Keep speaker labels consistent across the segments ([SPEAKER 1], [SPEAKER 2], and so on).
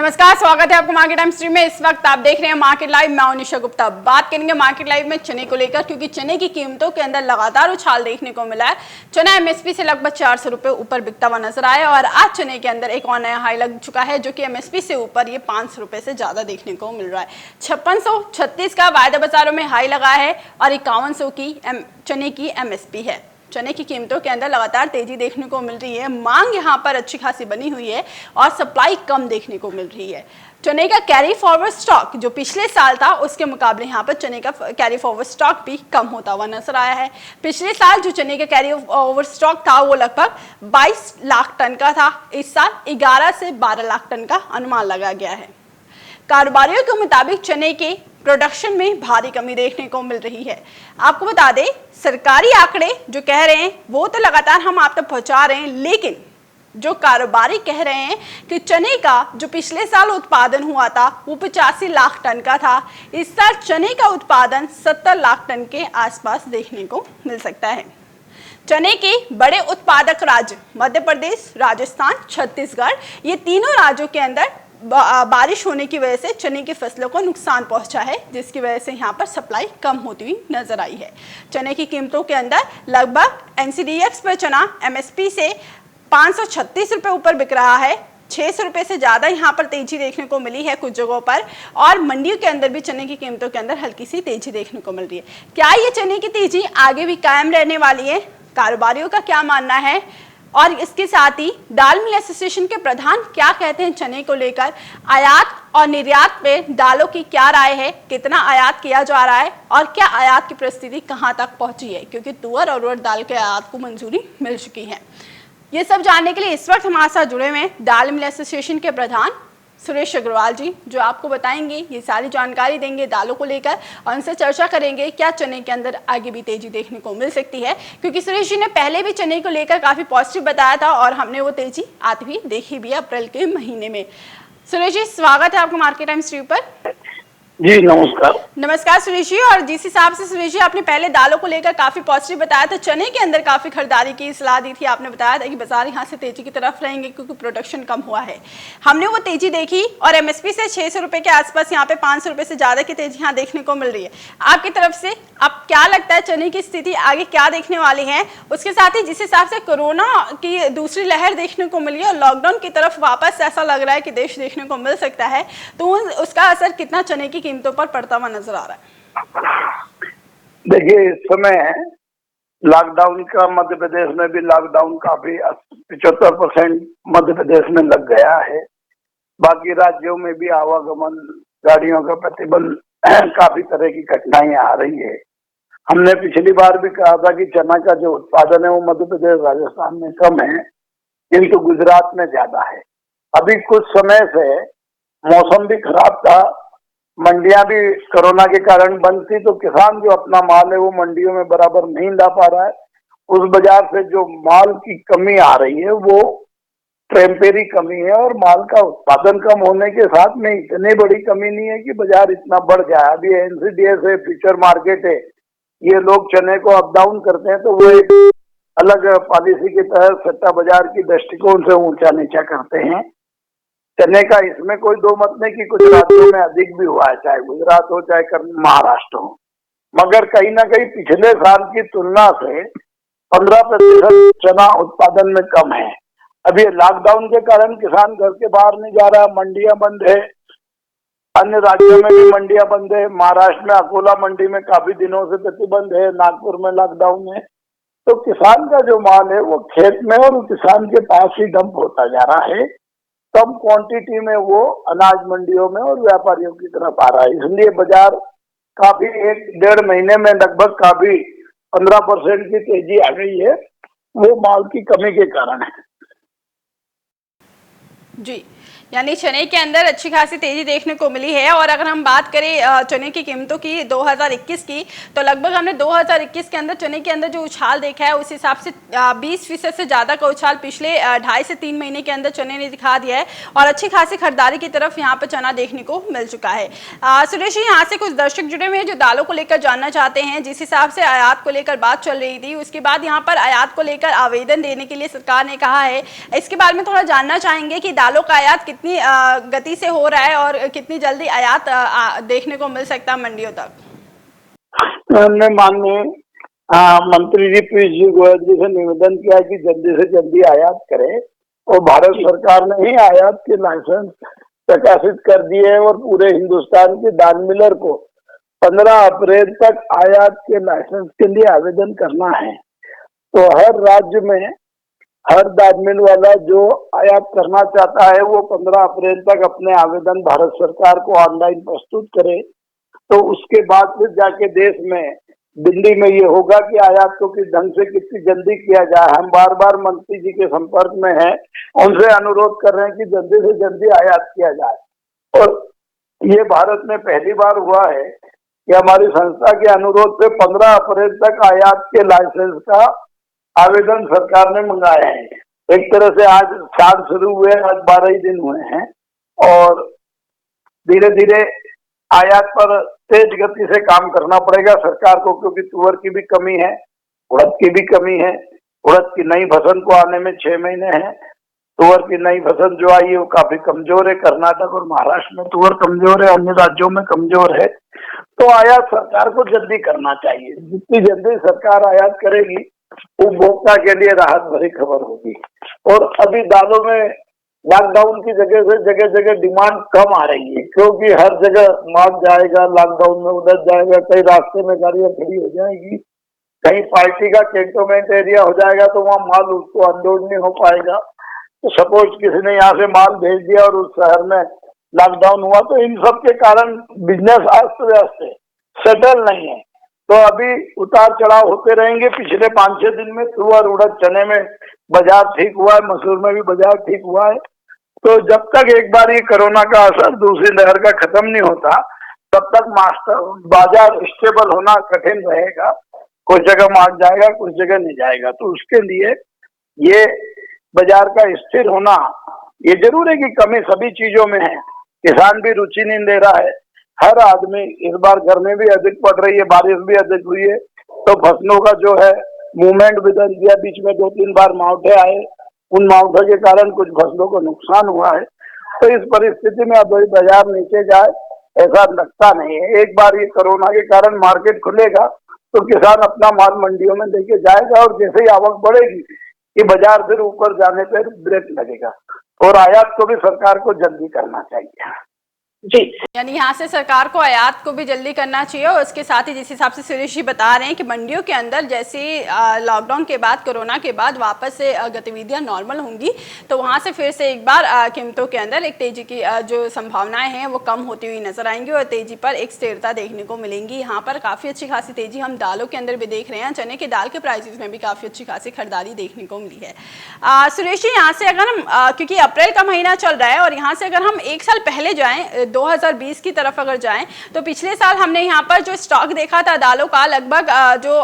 [SPEAKER 1] नमस्कार, स्वागत है आपको मार्केट टाइम स्ट्रीम में। इस वक्त आप देख रहे हैं मार्केट लाइव। मैं निशा गुप्ता। बात करेंगे मार्केट लाइव में चने को लेकर, क्योंकि चने की कीमतों के अंदर लगातार उछाल देखने को मिला है। चना एमएसपी से लगभग 400 रुपए ऊपर बिकता हुआ नजर आया और आज चने के अंदर एक और नया हाई लग चुका है, जो कि एमएसपी से ऊपर ये 500 रुपए से ज्यादा देखने को मिल रहा है। 5636 का वायदा बाजारों में हाई लगा है और 5100 की चने की एमएसपी है। चने की कीमतों के अंदर लगातार तेजी देखने को मिल रही है। मांग यहां पर अच्छी खासी बनी हुई है और सप्लाई कम देखने को मिल रही है। चने का कैरी फॉरवर्ड स्टॉक जो पिछले साल था, उसके मुकाबले यहाँ पर चने का कैरी फॉरवर्ड स्टॉक भी कम होता हुआ नजर आया है। पिछले साल जो चने का कैरी फॉरवर्ड स्टॉक था वो लगभग 22 लाख टन का था। इस साल 11 से 12 लाख टन का अनुमान लगा गया है। कारोबारियों के मुताबिक चने के प्रोडक्शन में भारी कमी देखने को मिल रही है। आपको बता दें, सरकारी आंकड़े जो कह रहे हैं वो तो लगातार हम आप तक पहुंचा रहे हैं, लेकिन जो कारोबारी कह रहे हैं कि चने का जो पिछले साल उत्पादन हुआ था वो 85 लाख टन का था। इस साल चने का उत्पादन 70 लाख टन के आसपास देखने को मिल सकता है। चने के बड़े उत्पादक राज्य मध्य प्रदेश, राजस्थान, छत्तीसगढ़, ये तीनों राज्यों के अंदर बारिश होने की वजह से चने की फसलों को नुकसान पहुंचा है, जिसकी वजह से यहाँ पर सप्लाई कम होती हुई नजर आई है। चने की कीमतों के अंदर लगभग एनसीडीएक्स पर चना एमएसपी से 536 रुपए ऊपर बिक रहा है। 600 रुपए से ज्यादा यहाँ पर तेजी देखने को मिली है कुछ जगहों पर, और मंडियों के अंदर भी चने की कीमतों के अंदर हल्की सी तेजी देखने को मिल रही है। क्या ये चने की तेजी आगे भी कायम रहने वाली है? कारोबारियों का क्या मानना है? और इसके साथ ही दाल मिल एसोसिएशन के प्रधान क्या कहते हैं चने को लेकर? आयात और निर्यात पे दालों की क्या राय है? कितना आयात किया जा रहा है और क्या आयात की परिस्थिति कहां तक पहुंची है? क्योंकि तुअर और उड़द दाल के आयात को मंजूरी मिल चुकी है। ये सब जानने के लिए इस वक्त हमारे साथ जुड़े हुए हैं दाल मिल एसोसिएशन के प्रधान सुरेश अग्रवाल जी, जो आपको बताएंगे, ये सारी जानकारी देंगे दालों को लेकर और उनसे चर्चा करेंगे क्या चने के अंदर आगे भी तेजी देखने को मिल सकती है। क्योंकि सुरेश जी ने पहले भी चने को लेकर काफी पॉजिटिव बताया था और हमने वो तेजी आती हुई देखी भी अप्रैल के महीने में। सुरेश जी, स्वागत है आपको मार्केट टाइम स्ट्रीम पर।
[SPEAKER 2] जी नमस्कार।
[SPEAKER 1] नमस्कार सुरेश जी। और जिस हिसाब से सुरेश जी आपने पहले दालों को लेकर काफी पॉजिटिव बताया था, चने के अंदर काफी खरीदारी की सलाह दी थी। आपने बताया था कि बाजार यहाँ से तेजी की तरफ रहेंगे क्योंकि प्रोडक्शन कम हुआ है। हमने वो तेजी देखी और एमएसपी से 600 रुपए के आसपास यहाँ पे 500 रुपए से ज्यादा की तेजी यहाँ देखने को मिल रही है। आपकी तरफ से अब क्या लगता है चने की स्थिति आगे क्या देखने वाली है? उसके साथ ही जिस हिसाब से कोरोना की दूसरी लहर देखने को मिली और लॉकडाउन की तरफ वापस ऐसा लग रहा है कि देश देखने को मिल सकता है, तो उसका असर कितना चने की कीमतों पर पड़ता हुआ नजर आ रहा है?
[SPEAKER 2] देखिए, इस समय लॉकडाउन का मध्य प्रदेश में भी लॉकडाउन काफी 75% मध्य प्रदेश में लग गया है। बाकी राज्यों में भी आवागमन, गाड़ियों का प्रतिबंध, काफी तरह की कठिनाइयां आ रही है। हमने पिछली बार भी कहा था कि चना का जो उत्पादन है वो मध्य प्रदेश, राजस्थान में कम है, किंतु गुजरात में ज्यादा है। अभी कुछ समय से मौसम भी खराब था, मंडियां भी कोरोना के कारण बंद थी, तो किसान जो अपना माल है वो मंडियों में बराबर नहीं ला पा रहा है। उस बाजार से जो माल की कमी आ रही है वो टेम्परेरी कमी है और माल का उत्पादन कम होने के साथ में इतनी बड़ी कमी नहीं है कि बाजार इतना बढ़ जाए। अभी एनसीडीएस है, फ्यूचर मार्केट है, ये लोग चने को अप डाउन करते हैं तो वो एक अलग पॉलिसी के तहत सट्टा बाजार की दृष्टिकोण से ऊंचा नीचा करते हैं। चने का इसमें कोई दो मत नहीं कि कुछ राज्यों में अधिक भी हुआ है, चाहे गुजरात हो चाहे महाराष्ट्र हो, मगर कहीं ना कहीं पिछले साल की तुलना से 15% चना उत्पादन में कम है। अभी लॉकडाउन के कारण किसान घर के बाहर नहीं जा रहा, मंडियां बंद है, अन्य राज्यों में भी मंडियां बंद है। महाराष्ट्र में अकोला मंडी में काफी दिनों से प्रतिबंध है, नागपुर में लॉकडाउन है। तो किसान का जो माल है वो खेत में और किसान के पास ही डंप होता जा रहा है। कम क्वांटिटी में वो अनाज मंडियों में और व्यापारियों की तरफ आ रहा है, इसलिए बाजार काफी 1-1.5 महीने में लगभग काफी 15% की तेजी आ गई है। वो माल की कमी के कारण है
[SPEAKER 1] जी। यानी चने के अंदर अच्छी खासी तेजी देखने को मिली है। और अगर हम बात करें चने की कीमतों की 2021 की, तो लगभग हमने 2021 के अंदर चने के अंदर जो उछाल देखा है उस हिसाब से 20% से ज़्यादा का उछाल पिछले 2.5 से 3 महीने के अंदर चने ने दिखा दिया है और अच्छी खासी खरीदारी की तरफ यहाँ पर चना देखने को मिल चुका है। सुरेश जी, यहाँ से कुछ दर्शक जुड़े हुए हैं जो दालों को लेकर जानना चाहते हैं। जिस हिसाब से आयात को लेकर बात चल रही थी, उसके बाद यहाँ पर आयात को लेकर आवेदन देने के लिए सरकार ने कहा है, इसके बारे में थोड़ा जानना चाहेंगे कि दालों का आयात कितनी गति से हो रहा है और कितनी जल्दी आयात देखने को मिल सकता है मंडियों तक?
[SPEAKER 2] हमने माननीय मंत्री जी पीयूष जी गोयल जी से निवेदन किया कि जल्दी से जल्दी आयात करें, और भारत सरकार ने ही आयात के लाइसेंस प्रकाशित कर दिए हैं और पूरे हिंदुस्तान के दाल मिलर को 15 अप्रैल तक आयात के लाइसेंस के लिए आवेदन करना है। तो हर राज्य में हर दाल मिल वाला जो आयात करना चाहता है वो 15 अप्रैल तक अपने आवेदन भारत सरकार को ऑनलाइन प्रस्तुत करे। तो उसके बाद फिर जाके देश में दिल्ली में ये होगा कि आयात को किस ढंग से कितनी जल्दी किया जाए। हम बार बार मंत्री जी के संपर्क में हैं, उनसे अनुरोध कर रहे हैं कि जल्दी से जल्दी आयात किया जाए। और ये भारत में पहली बार हुआ है कि हमारी संस्था के अनुरोध पे 15 अप्रैल तक आयात के लाइसेंस का आवेदन सरकार ने मंगाए हैं। एक तरह से आज साल शुरू हुए, आज 12 ही दिन हुए हैं और धीरे धीरे आयात पर तेज गति से काम करना पड़ेगा सरकार को, क्योंकि तुअर की भी कमी है, उड़द की भी कमी है। उड़द की नई फसल को आने में 6 महीने हैं। तुअर की नई फसल जो आई है वो काफी कमजोर है। कर्नाटक और महाराष्ट्र में तुअर कमजोर है, अन्य राज्यों में कमजोर है। तो आयात सरकार को जल्दी करना चाहिए। जितनी जल्दी सरकार आयात करेगी उपभोक्ता के लिए राहत भरी खबर होगी। और अभी दालों में लॉकडाउन की जगह से जगह जगह डिमांड कम आ रही है, क्योंकि हर जगह माल जाएगा, लॉकडाउन में उलझ जाएगा, कई रास्ते में गाड़ियां खड़ी हो जाएगी, कहीं पार्टी का कैंटोनमेंट एरिया हो जाएगा तो वहाँ माल उसको अनलोड नहीं हो पाएगा। तो सपोज किसी ने यहाँ से माल भेज दिया और उस शहर में लॉकडाउन हुआ, तो इन सब के कारण बिजनेस अस्त व्यस्त है, सेटल नहीं है। तो अभी उतार चढ़ाव होते रहेंगे। पिछले 5-6 दिन में तुअर, उड़द, चने में बाजार ठीक हुआ है, मसूर में भी बाजार ठीक हुआ है। तो जब तक एक बार ये कोरोना का असर दूसरी लहर का खत्म नहीं होता, तब तक बाजार स्टेबल होना कठिन रहेगा। कुछ जगह माल जाएगा, कुछ जगह नहीं जाएगा। तो उसके लिए ये बाजार का स्थिर होना, ये जरूर है कि कमी सभी चीजों में है। किसान भी रुचि नहीं ले रहा है, हर आदमी। इस बार गर्मी भी अधिक पड़ रही है, बारिश भी अधिक हुई है, तो फसलों का जो है मूवमेंट बदल दिया। बीच में 2-3 बार मावठे आए, उन मावठे के कारण कुछ फसलों को नुकसान हुआ है। तो इस परिस्थिति में अब बाजार नीचे जाए ऐसा लगता नहीं है। एक बार ये कोरोना के कारण मार्केट खुलेगा तो किसान अपना माल मंडियों में लेके जाएगा, और जैसे ही आवक बढ़ेगी ये बाजार फिर ऊपर जाने पर ब्रेक लगेगा। और आयात को भी सरकार को जल्दी करना चाहिए जी।
[SPEAKER 1] यानी यहाँ से सरकार को आयात को भी जल्दी करना चाहिए। और उसके साथ ही जिस हिसाब से सुरेश जी बता रहे हैं कि मंडियों के अंदर जैसे लॉकडाउन के बाद, कोरोना के बाद वापस से गतिविधियां नॉर्मल होंगी, तो वहाँ से फिर से एक बार कीमतों के अंदर एक तेजी की जो संभावनाएं हैं वो कम होती हुई नजर आएंगी और तेजी पर एक स्थिरता देखने को मिलेंगी। यहाँ पर काफ़ी अच्छी खासी तेजी हम दालों के अंदर भी देख रहे हैं। चने के दाल के प्राइसेस में भी काफ़ी अच्छी खासी खरीदारी देखने को मिली है। सुरेश जी, यहाँ से अगर हम क्योंकि अप्रैल का महीना चल रहा है और यहाँ से अगर हम एक साल पहले जाएँ, 2020 की तरफ अगर जाएं, तो पिछले साल हमने यहाँ पर जो स्टॉक देखा था दालों का, लगभग जो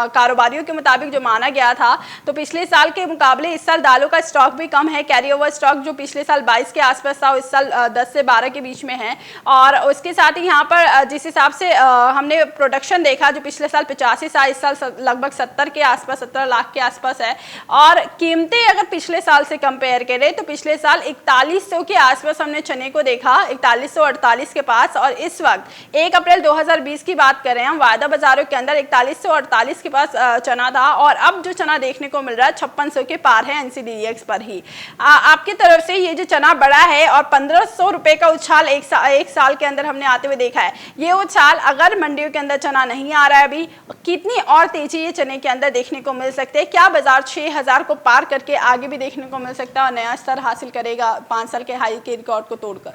[SPEAKER 1] कारोबारियों के मुताबिक जो माना गया था, तो पिछले साल के मुकाबले इस साल दालों का स्टॉक भी कम है। कैरी ओवर स्टॉक जो पिछले साल 22 के आसपास था, इस साल 10 से 12 के बीच में है। और उसके साथ ही यहाँ पर जिस हिसाब से हमने प्रोडक्शन देखा, जो पिछले साल 85 था, इस साल लगभग 70 के आसपास, 17 लाख के आसपास है। और कीमतें अगर पिछले साल से कंपेयर करें तो पिछले साल 4100 के आसपास हमने चने को देखा, 4148 के पास। और इस वक्त 1 अप्रैल 2020 की बात करें हम, वायदा बाजारों के अंदर 4148 के पास चना था, और अब जो चना देखने को मिल रहा है 5600 के पार है NCDEX पर ही। आपकी तरफ से ये जो चना बढ़ा है और 1500 रुपए का उछाल एक साल के अंदर हमने आते हुए देखा है, ये उछाल अगर मंडियों के अंदर चना नहीं आ रहा है अभी, कितनी और तेजी ये चने के अंदर देखने को मिल सकते हैं? क्या बाजार 6000 को पार करके आगे भी देखने को मिल सकता है और नया स्तर हासिल करेगा 5 साल के हाई के रिकॉर्ड को तोड़कर?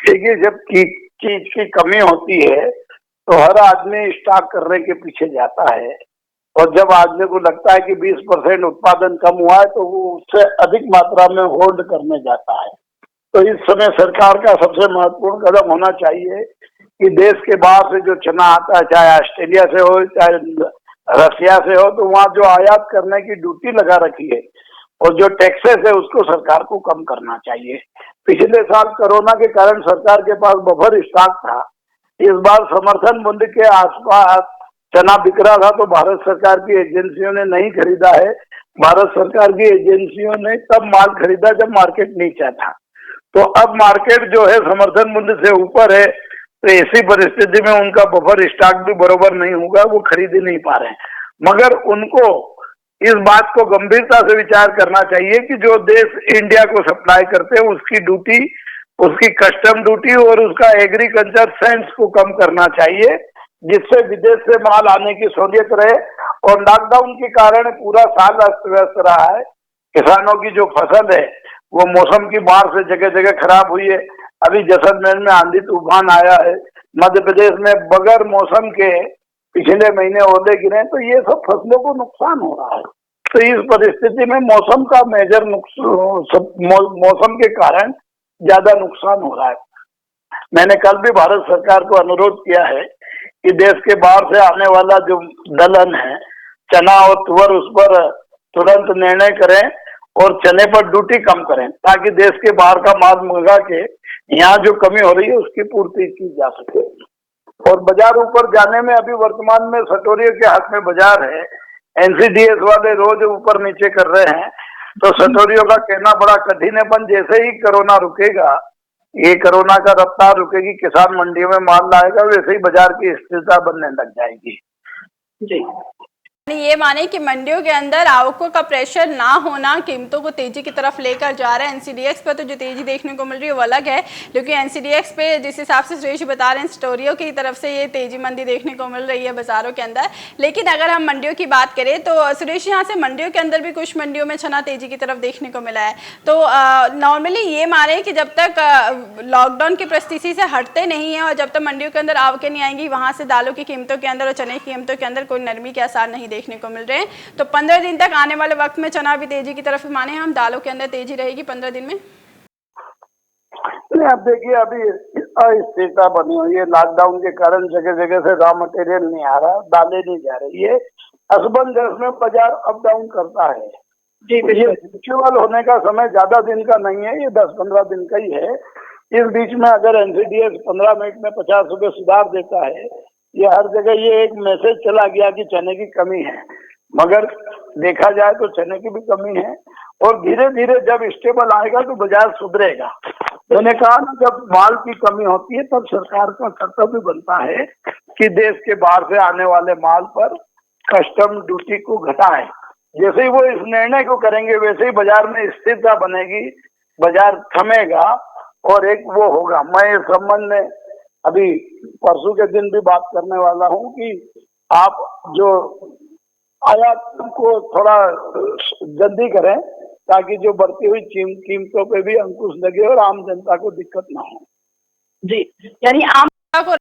[SPEAKER 2] देखिए, जब चीज की कमी होती है तो हर आदमी स्टॉक करने के पीछे जाता है, और जब आदमी को लगता है कि 20% उत्पादन कम हुआ है तो वो उससे अधिक मात्रा में होल्ड करने जाता है। तो इस समय सरकार का सबसे महत्वपूर्ण कदम होना चाहिए कि देश के बाहर से जो चना आता है, चाहे ऑस्ट्रेलिया से हो चाहे रसिया से हो, तो वहाँ जो आयात करने की ड्यूटी लगा रखी है और जो टैक्सेस है उसको सरकार को कम करना चाहिए। पिछले साल कोरोना के कारण सरकार के पास बफर स्टॉक था, इस बार समर्थन मूल्य के आसपास चना बिक रहा था तो भारत सरकार की एजेंसियों ने नहीं खरीदा है, भारत सरकार की एजेंसियों ने तब माल खरीदा जब मार्केट नीचा था। तो अब मार्केट जो है समर्थन मूल्य से ऊपर है, तो ऐसी परिस्थिति में उनका बफर स्टॉक भी बराबर नहीं होगा, वो खरीद ही नहीं पा रहे हैं। मगर उनको इस बात को गंभीरता से विचार करना चाहिए कि जो देश इंडिया को सप्लाई करते हैं उसकी ड्यूटी, उसकी कस्टम ड्यूटी और उसका एग्रीकल्चर सेंस को कम करना चाहिए, जिससे विदेश से माल आने की सहूलियत रहे। और लॉकडाउन के कारण पूरा साल अस्त व्यस्त रहा है। किसानों की जो फसल है वो मौसम की मार से जगह जगह खराब हुई है। अभी जैसलमेर में आंधी तूफान आया है, मध्य प्रदेश में बगैर मौसम के पिछले महीने ओले गिरे, तो ये सब फसलों को नुकसान हो रहा है। तो इस परिस्थिति में मौसम का मेजर मौसम के कारण ज्यादा नुकसान हो रहा है। मैंने कल भी भारत सरकार को अनुरोध किया है कि देश के बाहर से आने वाला जो दलहन है, चना और तुअर, उस पर तुरंत निर्णय करें और चने पर ड्यूटी कम करें, ताकि देश के बाहर का माल मंगा के यहाँ जो कमी हो रही है उसकी पूर्ति की जा सके। और बाजार ऊपर जाने में अभी वर्तमान में सटोरियों के हाथ में बाजार है। एनसीडीएस वाले रोज ऊपर नीचे कर रहे हैं, तो सटोरियों का कहना बड़ा कठिन है। पर जैसे ही कोरोना रुकेगा, ये कोरोना का रफ्तार रुकेगी, किसान मंडियों में माल लाएगा, वैसे ही बाजार की स्थिरता बनने लग जाएगी।
[SPEAKER 1] जी, ये माने कि मंडियों के अंदर आवकों का प्रेशर ना होना कीमतों को तेजी की तरफ लेकर जा रहा है। एनसीडीएक्स पर तो जो तेजी देखने को मिल रही है वो अलग है, क्योंकि एनसीडीएक्स पे जिस हिसाब से सुरेश बता रहे हैं, स्टोरियों की तरफ से ये तेजी मंदी देखने को मिल रही है बाजारों के अंदर। लेकिन अगर हम मंडियों की बात करें तो सुरेश, यहाँ से मंडियों के अंदर भी कुछ मंडियों में चना तेजी की तरफ देखने को मिला है। तो नॉर्मली ये माने कि जब तक लॉकडाउन की परिस्थिति से हटते नहीं है और जब तक मंडियों के अंदर आवकें नहीं आएंगी, वहाँ से दालों की कीमतों के अंदर और चने की कीमतों के अंदर कोई नरमी के आसार नहीं देखने को मिल रहे हैं। तो 15 दिन तक आने वाले वक्त में चना भी तेजी की तरफ माने हम, दालों के अंदर तेजी रहेगी 15 दिन में।
[SPEAKER 2] नहीं, अब देखिए, अभी अस्थिरता बनी हुई है। लॉकडाउन के कारण जगह जगह से रॉ मटेरियल नहीं आ रहा, दालें नहीं जा रही है। असमंजस में बाजार अप डाउन करता है। जी, ये फ्यूचुअल होने का समय ज्यादा दिन का नहीं है, ये 10-15 दिन का ही है। इस बीच में अगर एनसीडीएस 15 मिनट में 50 रुपए सुधार देता है, ये हर जगह ये एक मैसेज चला गया कि चने की कमी है, मगर देखा जाए तो चने की भी कमी है। और धीरे धीरे जब स्टेबल आएगा तो बाजार सुधरेगा। मैंने कहा ना, जब माल की कमी होती है तब सरकार का कर्तव्य बनता है कि देश के बाहर से आने वाले माल पर कस्टम ड्यूटी को घटाए। जैसे ही वो इस निर्णय को करेंगे, वैसे ही बाजार में स्थिरता बनेगी, बाजार थमेगा और एक वो होगा। मैं इस संबंध में अभी परसों के दिन भी बात करने वाला हूँ कि आप जो आयात को थोड़ा जल्दी करें, ताकि जो बढ़ती हुई कीमतों पे भी अंकुश लगे और आम जनता को दिक्कत ना हो।
[SPEAKER 1] जी, यानी आम जनता को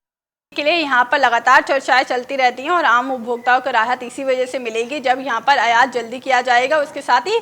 [SPEAKER 1] के लिए यहाँ पर लगातार चर्चाएं चलती रहती हैं और आम उपभोक्ताओं को राहत इसी वजह से मिलेगी जब यहाँ पर आयात जल्दी किया जाएगा। उसके साथ ही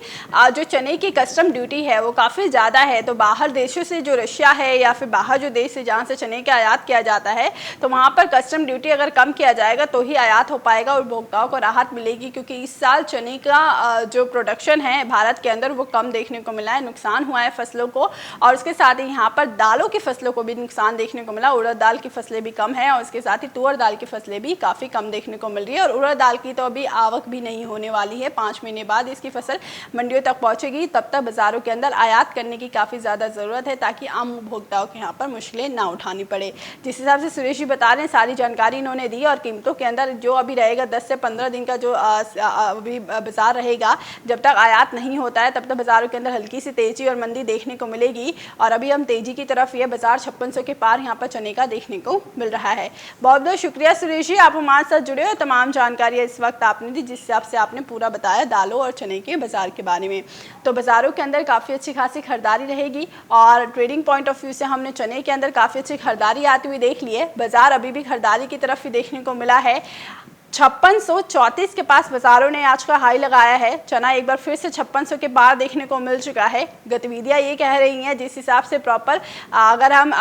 [SPEAKER 1] जो चने की कस्टम ड्यूटी है वो काफ़ी ज़्यादा है, तो बाहर देशों से जो रशिया है या फिर बाहर जो देश है जहाँ से चने का आयात किया जाता है, तो वहाँ पर कस्टम ड्यूटी अगर कम किया जाएगा तो ही आयात हो पाएगा और उपभोक्ताओं को राहत मिलेगी। क्योंकि इस साल चने का जो प्रोडक्शन है भारत के अंदर वो कम देखने को मिला है, नुकसान हुआ है फसलों को। और उसके साथ ही यहाँ पर दालों की फसलों को भी नुकसान देखने को मिला, उड़द दाल की फसलें भी कम है और उसके साथ ही तुअर दाल की फसलें भी काफ़ी कम देखने को मिल रही है। और उड़द दाल की तो अभी आवक भी नहीं होने वाली है, 5 महीने बाद इसकी फसल मंडियों तक पहुंचेगी। तब तक बाज़ारों के अंदर आयात करने की काफ़ी ज़्यादा ज़रूरत है ताकि आम उपभोक्ताओं के यहाँ पर मुश्किलें ना उठानी पड़े। जिस हिसाब से सुरेश जी बता रहे हैं, सारी जानकारी इन्होंने दी। और कीमतों के अंदर जो अभी रहेगा 10 से 15 दिन का जो अभी बाज़ार रहेगा, जब तक आयात नहीं होता है तब तक बाज़ारों के अंदर हल्की सी तेज़ी और मंदी देखने को मिलेगी। और अभी हम तेज़ी की तरफ, ये बाज़ार 5600 के पार यहाँ पर चने का देखने को मिल रहा है। बहुत बहुत शुक्रिया सुरेश जी, आप हमारे साथ जुड़े हो, तमाम जानकारी इस वक्त आपने दी, जिस हिसाब से आपने पूरा बताया दालों और चने के बाज़ार के बारे में। तो बाज़ारों के अंदर काफ़ी अच्छी खासी खरीदारी रहेगी और ट्रेडिंग पॉइंट ऑफ व्यू से हमने चने के अंदर काफ़ी अच्छी खरीदारी आती हुई देख ली है। बाज़ार अभी भी खरीदारी की तरफ ही देखने को मिला है। 5634 के पास बाज़ारों ने आज का हाई लगाया है। चना एक बार फिर से 5600 के पार देखने को मिल चुका है। गतिविधियां ये कह रही हैं जिस हिसाब से प्रॉपर अगर हम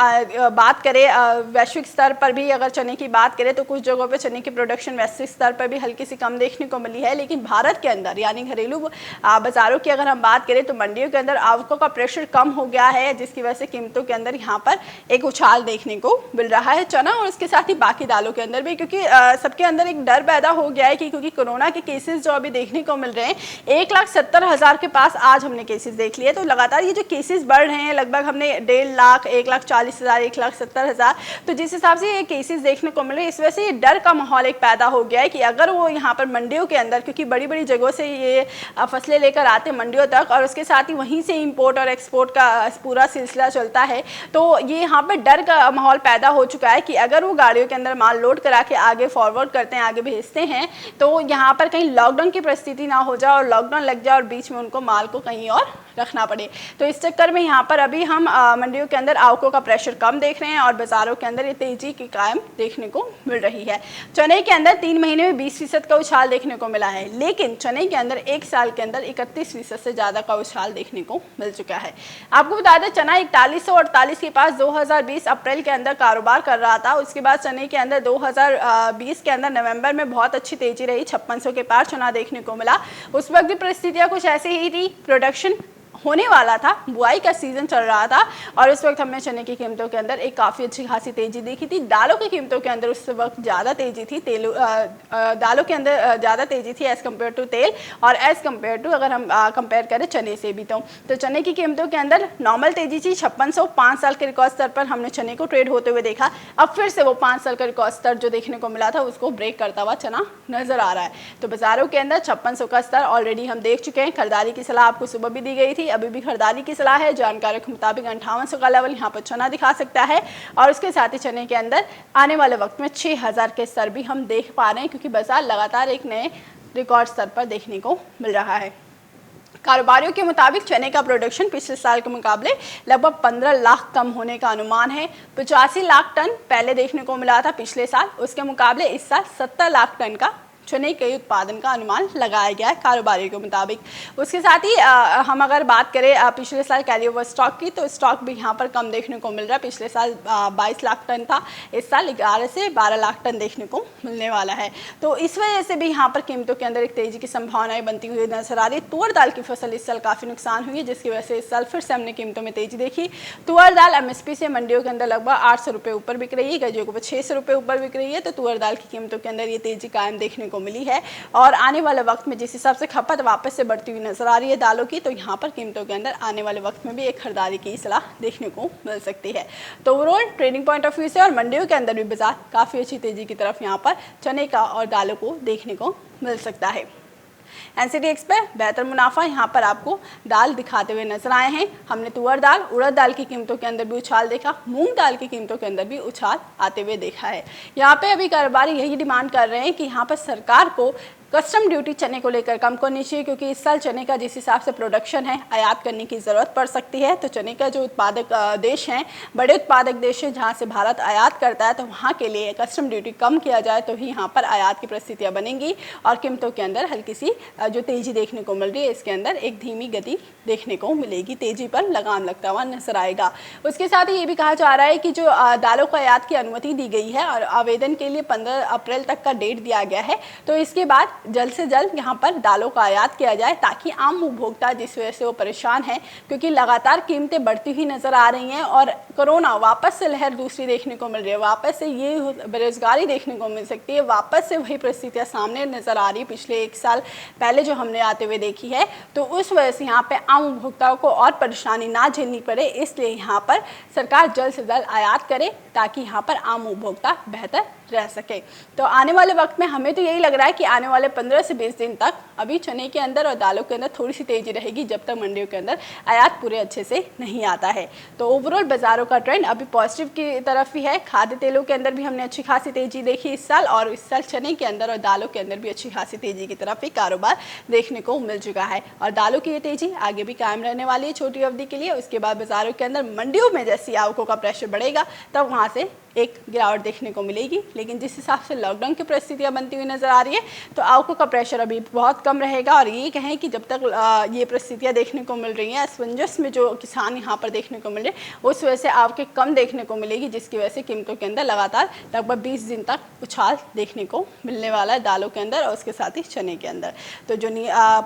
[SPEAKER 1] बात करें वैश्विक स्तर पर भी, अगर चने की बात करें तो कुछ जगहों पे चने की प्रोडक्शन वैश्विक स्तर पर भी हल्की सी कम देखने को मिली है। लेकिन भारत के अंदर यानी घरेलू बाज़ारों की अगर हम बात करें तो मंडियों के अंदर आवकों का प्रेशर कम हो गया है, जिसकी वजह से कीमतों के अंदर यहाँ पर एक उछाल देखने को मिल रहा है चना और उसके साथ ही बाकी दालों के अंदर भी। क्योंकि सबके अंदर एक डर डर पैदा हो गया है कि क्योंकि कोरोना के केसेस जो अभी देखने को मिल रहे हैं 1,70,000 के पास आज हमने केसेस देख लिए, तो लगातार ये जो केसेस बढ़ रहे हैं लगभग हमने 1.5 लाख, 1,40,000, 1,70,000, तो जिस हिसाब से ये केसेस देखने को मिल रहे हैं इस वजह से ये डर का माहौल एक पैदा हो गया है कि अगर वो यहाँ पर मंडियों के अंदर, क्योंकि बड़ी बड़ी जगहों से ये फसलें लेकर आते हैं मंडियों तक और उसके साथ ही वहीं से इंपोर्ट और एक्सपोर्ट का पूरा सिलसिला चलता है, तो ये यहाँ पर डर का माहौल पैदा हो चुका है कि अगर वो गाड़ियों के अंदर माल लोड करा के आगे फॉरवर्ड करते हैं, आगे भेजते हैं, तो यहाँ पर कहीं लॉकडाउन की परिस्थिति ना हो जाए और लॉकडाउन लग जाए और बीच में उनको माल को कहीं और रखना पड़े। तो इस चक्कर में यहाँ पर अभी हम मंडियों के अंदर आवकों का प्रेशर कम देख रहे हैं और बाजारों के अंदर ये तेजी की कायम देखने को मिल रही है। चने के अंदर 3 महीने में 20% का उछाल देखने को मिला है, लेकिन चने के अंदर 1 साल के अंदर 31% से ज़्यादा का उछाल देखने को मिल चुका है। आपको बता दें चना 4148 के पास 2020 अप्रैल के अंदर कारोबार कर रहा था। उसके बाद चने के अंदर 2020 के अंदर नवंबर में बहुत अच्छी तेजी रही, 5600 के पार चना देखने को मिला। उस वक्त भी परिस्थितियाँ कुछ ऐसी ही थी, प्रोडक्शन होने वाला था, बुआई का सीजन चल रहा था और उस वक्त हमने चने की कीमतों के अंदर एक काफ़ी अच्छी खासी तेजी देखी थी। दालों की कीमतों के अंदर उस वक्त ज़्यादा तेजी थी, दालों के अंदर ज़्यादा तेजी थी एज़ कम्पेयर टू तेल और एज़ कम्पेयर टू अगर हम कंपेयर करें चने से भी तो चने की कीमतों के अंदर नॉर्मल तेजी थी। 5600 5 साल के रिकॉर्ड स्तर पर हमने चने को ट्रेड होते हुए देखा। अब फिर से वो 5 साल का रिकॉर्ड स्तर जो देखने को मिला था उसको ब्रेक करता हुआ चना नजर आ रहा है। तो बाजारों के अंदर 5600 का स्तर ऑलरेडी हम देख चुके हैं। खरीदारी की सलाह आपको सुबह भी दी गई थी, अभी भी खरीदारी की सलाह है। जानकारों के मुताबिक 5800 का लेवल यहाँ पर चना दिखा सकता है और उसके साथ ही चने के अंदर आने वाले वक्त में 6000 के स्तर भी हम देख पा रहे हैं, क्योंकि बाजार लगातार एक नए रिकॉर्ड स्तर पर देखने को मिल रहा है। कारोबारियों के मुताबिक चने का प्रोडक्शन पिछले साल के मुकाबले लगभग 15 लाख कम होने का अनुमान है। 85 लाख टन पहले देखने को मिला था पिछले साल, उसके मुकाबले इस साल 70 लाख टन का चने के उत्पादन का अनुमान लगाया गया है कारोबारियों के मुताबिक। उसके साथ ही हम अगर बात करें पिछले साल कैरी ओवर स्टॉक की, तो स्टॉक भी यहाँ पर कम देखने को मिल रहा है। पिछले साल 22 लाख टन था, इस साल 11 से 12 लाख टन देखने को मिलने वाला है। तो इस वजह से भी यहाँ पर कीमतों के अंदर एक तेजी की संभावनाएं बनती हुई नजर आ रही है। तुअर दाल की फसल इस साल काफ़ी नुकसान हुई है, जिसकी वजह से इस साल फिर से हमने कीमतों में तेजी देखी। तुअर दाल MSP से मंडियों के अंदर लगभग 800 रुपये ऊपर बिक रही है, गज्जों को 600 रुपये ऊपर बिक रही है। तो तुअर दाल की कीमतों के अंदर ये तेजी कायम देखने को मिली है और आने वाले वक्त में जिस हिसाब से खपत वापस से बढ़ती हुई नजर आ रही है दालों की, तो यहाँ पर कीमतों के अंदर आने वाले वक्त में भी एक खरीदारी की सलाह देखने को मिल सकती है। तो overall trading point of view से और मंडियों के अंदर भी बाजार काफ़ी अच्छी तेजी की तरफ यहाँ पर चने का और दालों को देखने को मिल सकता है। NCDX पे बेहतर मुनाफा यहाँ पर आपको दाल दिखाते हुए नजर आए हैं। हमने तुअर दाल, उड़द दाल की कीमतों के अंदर भी उछाल देखा, मूंग दाल की कीमतों के अंदर भी उछाल आते हुए देखा है। यहाँ पे अभी कारोबारी यही डिमांड कर रहे हैं कि यहाँ पर सरकार को कस्टम ड्यूटी चने को लेकर कम करनी चाहिए, क्योंकि इस साल चने का जिस हिसाब से प्रोडक्शन है आयात करने की ज़रूरत पड़ सकती है। तो चने का जो उत्पादक देश हैं, बड़े उत्पादक देश हैं जहाँ से भारत आयात करता है, तो वहाँ के लिए कस्टम ड्यूटी कम किया जाए तो ही यहाँ पर आयात की परिस्थितियाँ बनेंगी और कीमतों के अंदर हल्की सी जो तेज़ी देखने को मिल रही है इसके अंदर एक धीमी गति देखने को मिलेगी, तेज़ी पर लगाम लगता हुआ नजर आएगा। उसके साथ ही ये भी कहा जा रहा है कि जो दालों को आयात की अनुमति दी गई है और आवेदन के लिए 15 अप्रैल तक का डेट दिया गया है, तो इसके बाद जल्द से जल्द यहाँ पर दालों का आयात किया जाए ताकि आम उपभोक्ता जिस वजह से वो परेशान है, क्योंकि लगातार कीमतें बढ़ती हुई नज़र आ रही हैं और कोरोना वापस से लहर दूसरी देखने को मिल रही है, वापस से ये बेरोजगारी देखने को मिल सकती है, वापस से वही परिस्थितियाँ सामने नज़र आ रही है पिछले 1 साल पहले जो हमने आते हुए देखी है। तो उस वजह से यहाँ पर आम उपभोक्ताओं को और परेशानी ना झेलनी पड़े, इसलिए यहाँ पर सरकार जल्द से जल्द आयात करे ताकि यहाँ पर आम उपभोक्ता बेहतर रह सके। तो आने वाले वक्त में हमें तो यही लग रहा है कि आने वाले 15 से 20 दिन तक अभी चने के अंदर और दालों के अंदर थोड़ी सी तेज़ी रहेगी, जब तक मंडियों के अंदर आयात पूरे अच्छे से नहीं आता है। तो ओवरऑल बाज़ारों का ट्रेंड अभी पॉजिटिव की तरफ ही है। खाद्य तेलों के अंदर भी हमने अच्छी खासी तेज़ी देखी इस साल, और इस साल चने के अंदर और दालों के अंदर भी अच्छी खासी तेज़ी की तरफ ही कारोबार देखने को मिल चुका है और दालों की ये तेज़ी आगे भी कायम रहने वाली है छोटी अवधि के लिए। उसके बाद बाज़ारों के अंदर मंडियों में जैसी आवकों का प्रेशर बढ़ेगा तब वहाँ से एक गिरावट देखने को मिलेगी, लेकिन जिस हिसाब से लॉकडाउन की परिस्थितियां बनती हुई नजर आ रही है तो आवकों का प्रेशर अभी बहुत कम रहेगा। और ये कहें कि जब तक ये परिस्थितियां देखने को मिल रही हैं, असमंजस में जो किसान यहाँ पर देखने को मिल रहे हैं उस वजह से आवकें कम देखने को मिलेगी, जिसकी वजह से कीमतों के अंदर लगातार लगभग 20 दिन तक उछाल देखने को मिलने वाला है दालों के अंदर और उसके साथ ही चने के अंदर। तो जो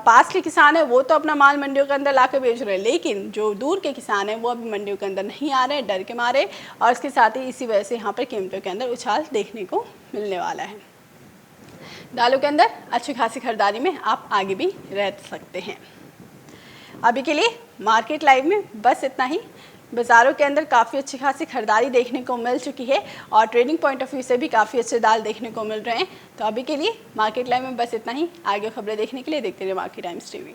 [SPEAKER 1] पास के किसान है वो तो अपना माल मंडियों के अंदर ला के बेच रहे हैं, लेकिन जो दूर के किसान हैं वो अभी मंडियों के अंदर नहीं आ रहे हैं डर के मारे, और इसके साथ ही इसी वजह से यहाँ पर कीमतों के अंदर उछाल देखने को मिलने वाला है। दालों के अंदर अच्छी खासी खरीदारी में आप आगे भी रह सकते हैं। अभी के लिए मार्केट लाइव में बस इतना ही। बाज़ारों के अंदर काफ़ी अच्छी खासी खरीदारी देखने को मिल चुकी है और ट्रेडिंग पॉइंट ऑफ व्यू से भी काफ़ी अच्छे दाल देखने को मिल रहे हैं। तो अभी के लिए मार्केट लाइव में बस इतना ही। आगे खबरें देखने के लिए देखते रहिए मार्केट टाइम्स टीवी।